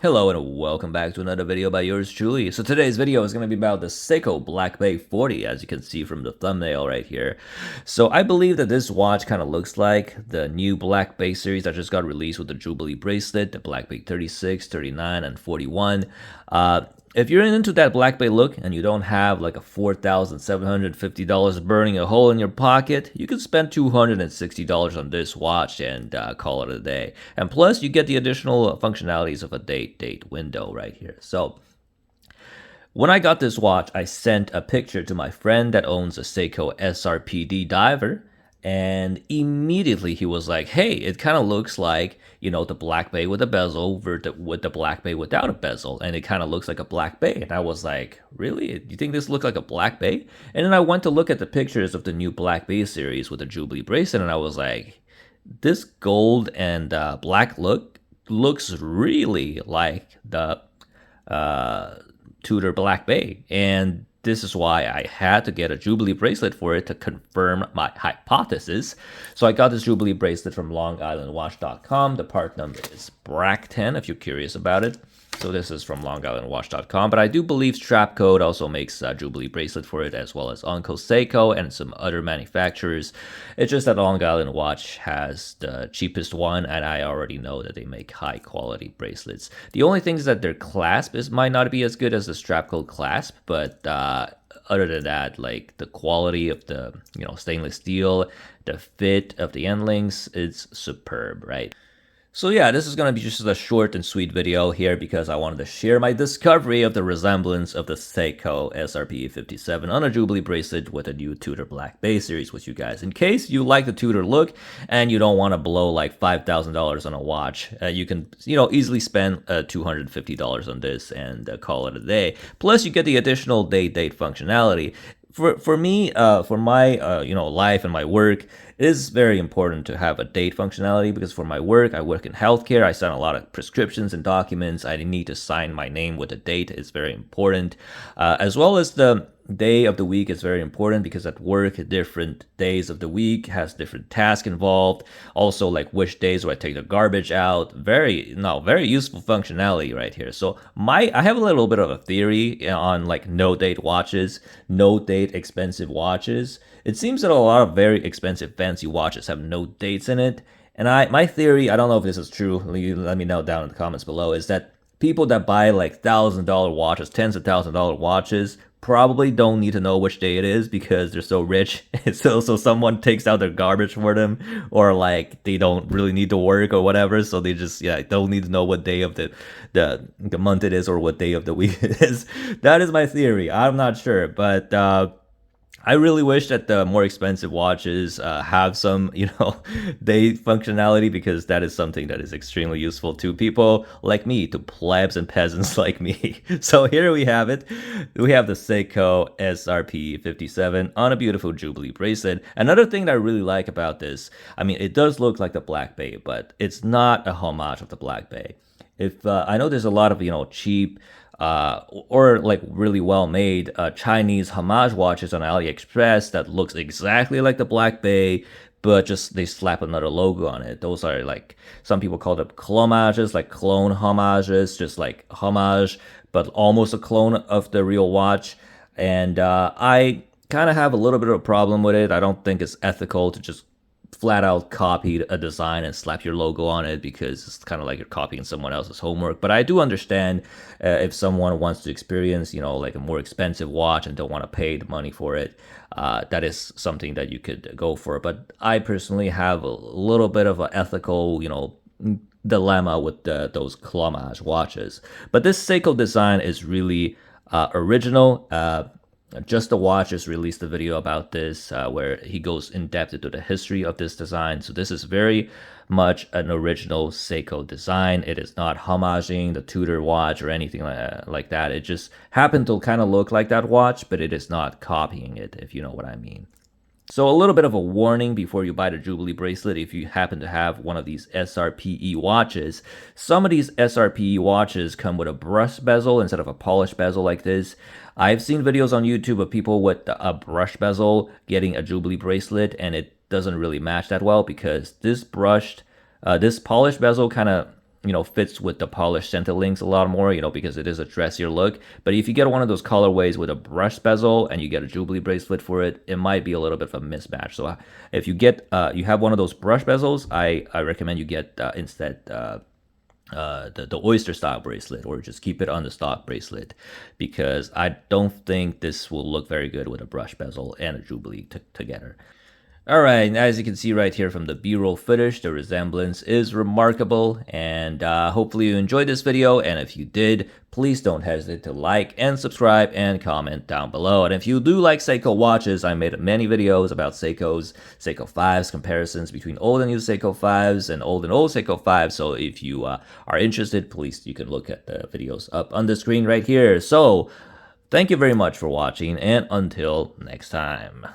Hello and welcome back to another video by yours truly. So today's video is going to be about the Seiko Black Bay 40, as you can see from the thumbnail right here. So I believe that this watch kind of looks like the new Black Bay series that just got released with the Jubilee bracelet, the Black Bay 36, 39, and 41. If you're into that Black Bay look and you don't have like a $4,750 burning a hole in your pocket, you can spend $260 on this watch and call it a day. And plus, you get the additional functionalities of a date window right here. So when I got this watch, I sent a picture to my friend that owns a Seiko SRPD diver, and immediately he was like, hey, it kind of looks like, the Black Bay with a bezel with the Black Bay without a bezel, and it kind of looks like a Black Bay. And I was like, really? You think this looks like a Black Bay? And then I went to look at the pictures of the new Black Bay series with the Jubilee bracelet, and I was like, this gold and black looks really like the Tudor Black Bay. And this is why I had to get a Jubilee bracelet for it to confirm my hypothesis. So I got this Jubilee bracelet from LongIslandWatch.com. The part number is BRAC10 if you're curious about it. So this is from LongIslandWatch.com, but I do believe Strapcode also makes a Jubilee bracelet for it, as well as Uncle Seiko and some other manufacturers. It's just that Long Island Watch has the cheapest one, and I already know that they make high quality bracelets. The only thing is that their clasp might not be as good as the Strapcode clasp, but other than that, like the quality of the stainless steel, the fit of the end links, it's superb, right? So yeah, this is going to be just a short and sweet video here because I wanted to share my discovery of the resemblance of the Seiko SRP57 on a Jubilee bracelet with a new Tudor Black Bay series with you guys. In case you like the Tudor look and you don't want to blow like $5,000 on a watch, you can easily spend $250 on this and call it a day. Plus you get the additional date functionality. For me, for my life and my work, it is very important to have a date functionality because for my work, I work in healthcare. I sign a lot of prescriptions and documents. I need to sign my name with a date. It's very important, as well as the day of the week is very important because at work, different days of the week has different tasks involved. Also, like which days do I take the garbage out? Very useful functionality right here. So I have a little bit of a theory on like no date watches, no date expensive watches. It seems that a lot of very expensive fancy watches have no dates in it. And my theory, I don't know if this is true, let me know down in the comments below, is that people that buy like $1,000 watches, tens of $1,000 watches, probably don't need to know which day it is because they're so rich. So someone takes out their garbage for them, or like they don't really need to work or whatever, so they just don't need to know what day of the month it is or what day of the week it is. That is my theory. I'm not sure, but I really wish that the more expensive watches have some, day functionality, because that is something that is extremely useful to people like me, to plebs and peasants like me. So here we have it. We have the Seiko SRP57 on a beautiful Jubilee bracelet. Another thing that I really like about this, I mean, it does look like the Black Bay, but it's not a homage of the Black Bay. If I know there's a lot of cheap or like really well made Chinese homage watches on AliExpress that looks exactly like the Black Bay, but just they slap another logo on it. Those are like, some people call them clomages, like clone homages, just like homage, but almost a clone of the real watch. And I kind of have a little bit of a problem with it. I don't think it's ethical to just flat out copy a design and slap your logo on it, because it's kind of like you're copying someone else's homework. But I do understand if someone wants to experience, like a more expensive watch and don't want to pay the money for it, that is something that you could go for. But I personally have a little bit of an ethical, dilemma with those clomage watches. But this Seiko design is really original. Just the Watch has released a video about this where he goes in depth into the history of this design. So this is very much an original Seiko design. It is not homaging the Tudor watch or anything like that. It just happened to kind of look like that watch, but it is not copying it, if you know what I mean. So a little bit of a warning before you buy the Jubilee bracelet if you happen to have one of these SRPE watches. Some of these SRPE watches come with a brush bezel instead of a polished bezel like this. I've seen videos on YouTube of people with a brush bezel getting a Jubilee bracelet, and it doesn't really match that well because this polished bezel kind of fits with the polished center links a lot more, because it is a dressier look. But if you get one of those colorways with a brush bezel and you get a Jubilee bracelet for it, it might be a little bit of a mismatch. So if you you have one of those brush bezels, I recommend you get instead the oyster style bracelet, or just keep it on the stock bracelet, because I don't think this will look very good with a brush bezel and a Jubilee together. Alright, as you can see right here from the B-roll footage, the resemblance is remarkable, and hopefully you enjoyed this video, and if you did, please don't hesitate to like and subscribe and comment down below. And if you do like Seiko watches, I made many videos about Seiko 5s, comparisons between old and new Seiko 5s and old Seiko 5s, so if you are interested, please, you can look at the videos up on the screen right here. So, thank you very much for watching, and until next time.